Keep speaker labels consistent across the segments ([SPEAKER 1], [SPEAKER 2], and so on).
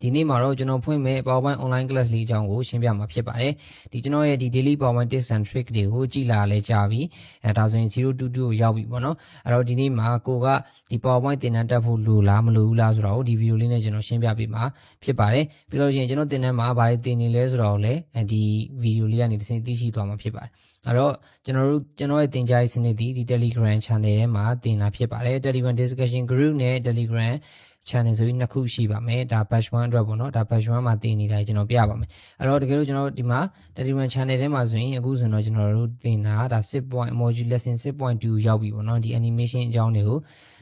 [SPEAKER 1] ဒီနေ့မှာတော့ကျွန်တော်ဖွင့်မဲ့ PowerPoint online class လေးအကြောင်းကိုရှင်းပြမှာဖြစ်ပါတယ်ဒီကျွန်တော်ရဲ့ဒီ daily PowerPoint tips and tricks တွေကိုကြည့်လာလဲကြာပြီဒါဆိုရင်022ကိုရောက်ပြီပေါ့နော်အဲ့တော့ဒီနေ့မှာကိုကဒီ PowerPoint သင်တန်းတက်ဖို့လိုလားမလိုဘူးလားဆိုတော့ဒီဗီဒီယိုလေးနဲ့ကျွန်တော်ရှင်းပြပေးမှာဖြစ်ပါတယ်ပြီးလို့ရှိရင်ကျွန်တော်သင်တန်းမှာဘာတွေသင်နေလဲဆိုတော့လည်းဒီဗီဒီယိုလေးကနေတစ်ဆင့်သိရှိသွားမှာဖြစ်ပါတယ်အဲ့တော့ကျွန်တော်ရဲ့သင်ကြားရေးစနစ်ဒီ Telegram channel ထဲမှာသင်တာဖြစ်ပါတယ် Telegram discussion group နဲ့ Telegram channel ဆိုပြီးနှစ်ခုရှိပါမယ်ဒါ batch 1အတွက်ပေါ့နော်ဒါ batch 1မှာသင်နေတာကျွန်တော်ပြပါမယ်အဲ့တော့တကယ်လို့ကျွန်တော်ဒီမှာ Telegram channel ထဲမှာဆိုရင်အခုဆိုတော့ကျွန်တော်တို့သင်တာဒါ 6. emoji lesson 6.2 ရောက်ပြီပေါ့နော်ဒီ animation အကြောင်းတွေကို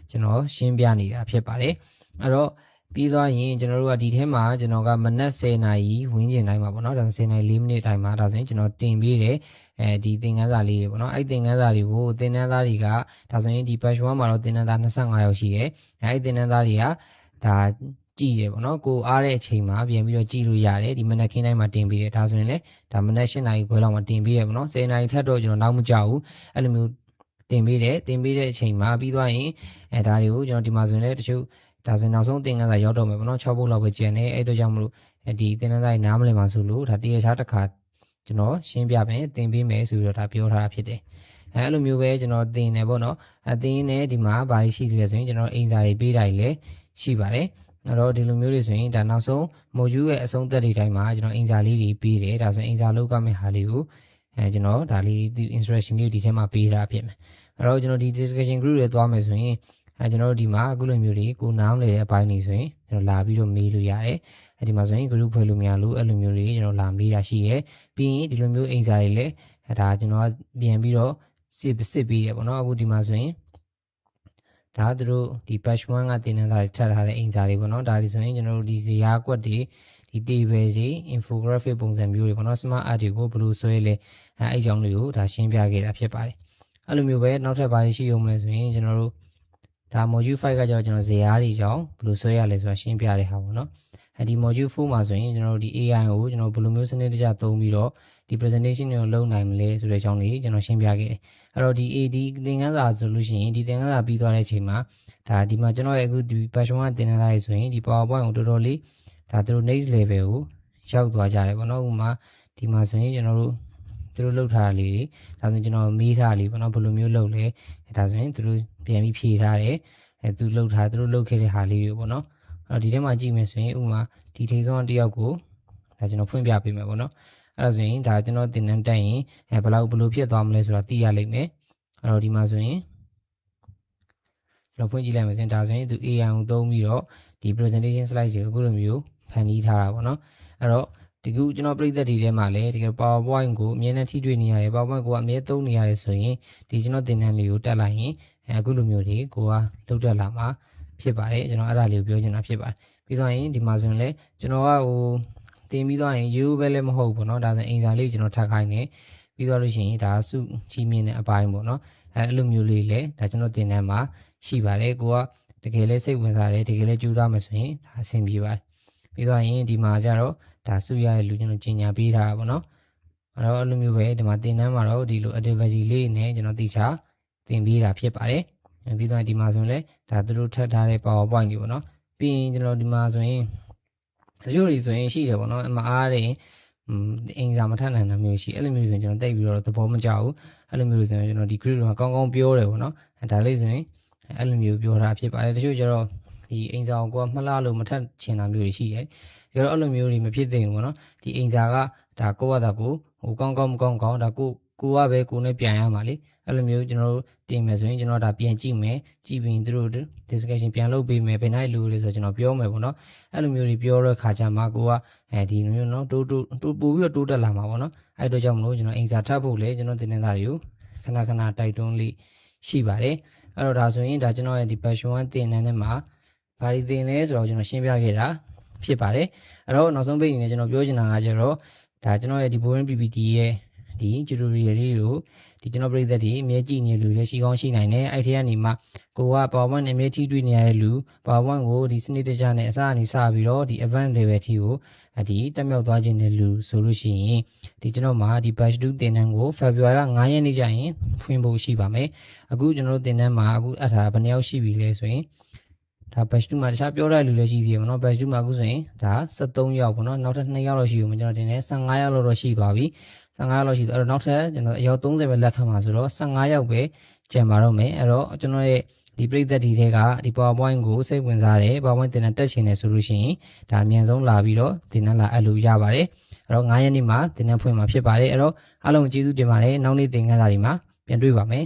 [SPEAKER 1] ကျွန်တော်ရှင်းပြနေတာဖြစ်ပါတယ်အဲ့တော့ပြီးသွားရင်ကျွန်တော်တို့ကဒီထဲမှာကျွန်တော်ကမနက်10နာရီဝန်းကျင်တိုင်းမှာပေါ့နော်ဒါ10နာရီ4မိနစ်တိုင်းမှာဒါဆိုရင်ကျွန်တော်တင်ပေးတယ်ဒီသင်ခန်းစာလေးတွေပေါ့နော်အဲ့သင်ခန်းစာတွေကိုသင်တန်းသားတွေကဒါဆိုရင်ဒီ batch 1မှာတော့သင်တန်းသား25ယောက်ရှိတယ်အဲ့သင်တန်းသားတွေကဒါကြည့်တယ်ပေါ့နော်ကိုအားတဲ့အချိန်မှာပြန်ပြီးတော့ကြည့်လို့ရတယ်ဒီမနက်ခင်းတိုင်းမှာတင်ပေးတယ်ဒါဆိုရင်လည်းဒါမနက်8နာရီခွဲလောက်မှာတင်ပေးရပေါ့နော်10နာရီထက်တော့ကျွန်တော်နောက်မကြောက်ဘူးအဲ့လိုမျိုးတင်ပေးတဲ့အချိန်မှာပြီးသွားရင်ဒါတွေကိုကျွန်တော်ဒီမှာဆိုရင်လည်းတချို့ဒါဆိုနောက်ဆုံးသင်ခန်းစာရောက်တော့မယ်ပေါ့နော်6ပုတ်လောက်ပဲကျန်တယ်အဲ့တော့ကြောင့်မလို့ဒီသင်ခန်းစာတွေနားမလည်ပါဆိုလို့ဒါတရားချတစ်ခါကျွန်တော်ရှင်းပြမယ်သင်ပေးမယ်ဆိုပြီးတော့ဒါပြောထားတာဖြစ်တယ်အဲ့လိုမျိုးပဲကျွန်တော်သင်နေပေါ့နော်သင်နေဒီမှာဘာရှိလဲဆိုရင်ကျွန်တော်အိမ်စာတွေပေးတာတွေလည်းရှိပါတယ်အဲ့တော့ဒီလိုမျိုးတွေဆိုရင်ဒါနောက်ဆုံး module ရဲ့အဆုံးသက်တွေတိုင်းမှာကျွန်တော်အင်စာလေးတွေပေးတယ်ဒါဆိုရင်အင်စာလောက်ကမဲ့ဟာလေးကိုကျွန်တော်ဒါလေးဒီ instruction လေးကိုဒီထဲမှာပေးထားဖြစ်မယ်အဲ့တော့ကျွန်တော်ဒီ discussion group တွေသွားမယ်ဆိုရင်ကျွန်တော်တို့ဒီမှာအခုလိုမျိုးတွေကိုနားမလည်တဲ့အပိုင်းတွေဆိုရင်ကျွန်တော်လာပြီးတော့မေးလို့ရတယ်ဒီမှာဆိုရင် group ဖွဲ့လို့မရလို့အဲ့လိုမျိုးတွေကျွန်တော်လာမေးတာရှိတယ်ပြီးရင်ဒီလိုမျိုးအင်စာတွေလည်းဒါကျွန်တော်ကပြန်ပြီးတော့စစ်ပြီးတယ်ပေါ့နော်အခုဒီမှာဆိုရင်ဒါသူတို့ဒီ batch 1ကတင်နေတာတွေထပ်ထားတဲ့အင်စာတွေပေါ့နော်ဒါတွေဆိုရင်ကျွန်တော်တို့ဒီဇာတ်ကွက်တွေဒီ table တွေ infographic ပုံစံမျိုးတွေပေါ့နော် smart art တွေကိုဘယ်လိုဆွဲလဲအဲ့အကြောင်းတွေကိုဒါရှင်းပြခဲ့တာဖြစ်ပါတယ်အဲ့လိုမျိုးပဲနောက်ထပ်ဘာတွေရှိအောင်မလဲဆိုရင်ကျွန်တော်တို့ဒါ module 5ကကျတော့ကျွန်တော်ဇာတ်တွေကြောင်းဘယ်လိုဆွဲရလဲဆိုတာရှင်းပြတဲ့ဟာပေါ့နော်ဒီ module 4မှာဆိုရင်ကျွန်တော်တို့ဒီ AI ကိုကျွန်တော်ဘယ်လိုမျိုးစနစ်တကျသုံးပြီးတော့ဒီ presentation တွေကိုလုပ်နိုင်မလဲဆိုတဲ့အကြောင်းလေးကျွန်တော်ရှင်းပြခဲ့တယ်အဲ့တော့ဒီ AD သင်ခန်းစာဆိုလို့ရှိရင်ဒီသင်ခန်းစာပြီးသွားတဲ့အချိန်မှာဒါဒီမှာကျွန်တော်ရဲ့အခုဒီ batch 1သင်ခန်းစာတွေဆိုရင်ဒီ PowerPoint ကိုတော်တော်လေးဒါသူတို့ next level ကိုရောက်သွားကြတယ်ပေါ့နော်ဥပမာဒီမှာဆိုရင်ကျွန်တော်တို့သူတို့လုပ်ထားတာလေးတွေဒါဆိုရင်ကျွန်တော်မေးထားတာလေးပေါ့နော်ဘယ်လိုမျိုးလုပ်လဲဒါဆိုရင်သူတို့ပြန်ပြီးဖြေထားတယ်သူတို့လုပ်ခဲ့တဲ့ဟာလေးတွေပေါ့နော်အဲ့တော့ဒီထဲမှာကြည့်မယ်ဆိုရင်ဥပမာဒီထိဆုံးတယောက်ကိုဒါကျွန်တော်ဖွင့်ပြပေးမယ်ပေါ့နော်အဲ့ဒါဆိုရင်ဒါကျွန်တော်သင်တန်းတက်ရင်ဘယ်လိုဖြစ်သွားမလဲဆိုတာသိရလိမ့်မယ်အဲ့တော့ဒီမှာဆိုရင်ကျွန်တော်ဖွင့်ကြည့်လိုက်မယ်ဆိုရင်ဒါဆိုရင်သူ AI ကိုသုံးပြီးတော့ဒီ presentation slide တွေကိုအခုလိုမျိုးဖန်တီးထားတာပေါ့နော်အဲ့တော့ဒီခုကျွန်တော်ပြည့်သက်တွေထဲမှာလည်းဒီ PowerPoint ကိုအမြဲတမ်းထိတွေ့နေရတယ် PowerPoint ကိုအမြဲသုံးနေရတယ်ဆိုရင်ဒီကျွန်တော်သင်တန်းလေးကိုတက်လိုက်ရင်အခုလိုမျိုးတွေကိုကလောက်တက်လာမှာဖြစ်ပါတယ်ကျွန်တော်အဲ့ဒါလေးကိုပြောချင်တာဖြစ်ပါတယ်ပြီးတော့ရင်ဒီမှာဆိုရင်လည်းကျွန်တော်ကတင်ပြီးတော့ရင်ရိုးပဲလည်းမဟုတ်ဘူးပေါ့နော်ဒါဆိုရင်အင်စာလေးကျွန်တော်ထပ်ခိုင်းနေပြီးတော့လို့ရှိရင်ဒါစုချီးမြှင့်တဲ့အပိုင်းပေါ့နော်အဲ့လိုမျိုးလေးလည်းဒါကျွန်တော်တင်တန်းမှာရှိပါတယ်ကိုကတကယ်လည်းစိတ်ဝင်စားတယ်တကယ်လည်းကြိုးစားမယ်ဆိုရင်ဒါအဆင်ပြေပါတယ်ပြီးတော့ရင်ဒီမှာကျတော့ဒါစုရတဲ့လူကျွန်တော်ကြီးညာပေးထားတာပေါ့နော်အဲ့တော့အဲ့လိုမျိုးပဲဒီမှာတင်တန်းမှာတော့ဒီလို activity လေးနဲ့ကျွန်တော်တိကျသင်ပေးတာဖြစ်ပါတယ်ပြီးတော့ဒီမှာဆိုရင်လည်းဒါသူတို့ထပ်ထားတဲ့ PowerPoint တွေပေါ့နော်ပြီးရင်ကျွန်တော်ဒီမှာဆိုရင်တချို့တွေဆိုရင်ရှိတယ်ပေါ့နော်မအားတယ်အင်စာမထပ်နိုင်တာမျိုးရှိအဲ့လိုမျိုးဆိုရင်ကျွန်တော်တိတ်ပြီးတော့သဘောမကျဘူးအဲ့လိုမျိုးဆိုရင်ကျွန်တော်ဒီ group မှာကောင်းကောင်းပြောတယ်ပေါ့နော်ဒါလေးဆိုရင်အဲ့လိုမျိုးပြောတာဖြစ်ပါတယ်တချို့ကျတော့ဒီအင်စာကိုကမှတ်လို့မထပ်ချင်တာမျိုးတွေရှိတယ်ဒါတော့အဲ့လိုမျိုးတွေမဖြစ်သင့်ဘူးပေါ့နော်ဒီအင်စာကဒါကိုယ့်ဘာသာကိုကောင်းမကောင်းဒါကိုကပဲကိုနဲ့ပြန်ရမှာလေအဲ့လိုမျိုးကျွန်တော်တို့တင်မယ်ဆိုရင်ကျွန်တော်ဒါပြန်ကြည့်မယ်ကြည့်ပြီးသူတို့ discussion ပြန်လုပ်ပေးမယ်ဘယ်နိုင်လို့လဲဆိုတော့ကျွန်တော်ပြောမယ်ပေါ့နော်အဲ့လိုမျိုးတွေပြောတဲ့ခါကျမှကိုကဒီမျိုးနော်တိုးပို့ပြီးတော့တိုးတက်လာမှာပေါ့နော်အဲ့တော့ကြောင့်မလို့ကျွန်တော်အင်စာထပ်ဖို့လေကျွန်တော်တင်နေတာတွေကိုခဏတိုက်တွန်းလေးရှိပါတယ်အဲ့တော့ဒါဆိုရင်ဒါကျွန်တော်ရဲ့ဒီ batch 1တင်တန်းထဲမှာဘာတွေတင်လဲဆိုတော့ကျွန်တော်ရှင်းပြခဲ့တာဖြစ်ပါတယ်အဲ့တော့နောက်ဆုံးပိတ်အနေနဲ့ကျွန်တော်ပြောချင်တာကကျတော့ဒါကျွန်တော်ရဲ့ဒီ Boring PPT ရဲ့ဒီ tutorial လေးကိုဒီကျွန်တော်ပြည်သက်တွေအမြဲကြည့်နေလူလည်းရှိကောင်းရှိနိုင်တယ်အဲ့ဒီကနေမှကိုက PowerPoint အမြဲထိတွေ့နေရတဲ့လူ PowerPoint ကိုဒီစနစ်တကျနဲ့အစအနေစပြီးတော့ဒီ advanced level ထိကိုဒီတက်မြောက်သွားခြင်းတဲ့လူဆိုလို့ရှိရင်ဒီကျွန်တော်မှာဒီ batch 2သင်တန်းကို February 9 ရက်နေ့ကျရင်ဖွင့်ဖို့ရှိပါမယ်အခုကျွန်တော်တို့သင်တန်းမှာအခုအထားဘယ်နှယောက်ရှိပြီလဲဆိုရင် ဒါ batch 2မှာတခြားပြောတဲ့လူလည်းရှိသေးတယ်ပေါ့နော် batch 2မှာအခုဆိုရင်ဒါ73ရောက်ပေါ့နော်နောက်ထပ်2ရောက်လောက်ရှိဦးမယ်ကျွန်တော်တင်တယ်15ရောက်လောက်တော့ရှိသွားပြီ15ရောက်လောက်ရှိတော့အဲ့တော့နောက်ထပ်ကျွန်တော်အယောက်30ပဲလက်ခံမှာဆိုတော့15ရောက်ပဲကျန်ပါတော့မယ်အဲ့တော့ကျွန်တော်ရဲ့ဒီပရိသတ်တွေကဒီ PowerPoint ကိုစိတ်ဝင်စားတယ် PowerPoint သင်တန်းတက်ချင်တယ်ဆိုလို့ရှိရင်ဒါအမြန်ဆုံးလာပြီးတော့သင်တန်းလာအပ်လို့ရပါတယ်အဲ့တော့9ရက်နေ့မှာသင်တန်းဖွင့်မှာဖြစ်ပါတယ်အဲ့တော့အားလုံးကျေးဇူးတင်ပါတယ်နောက်နေ့သင်ခန်းစာတွေမှာပြန်တွေ့ပါမယ်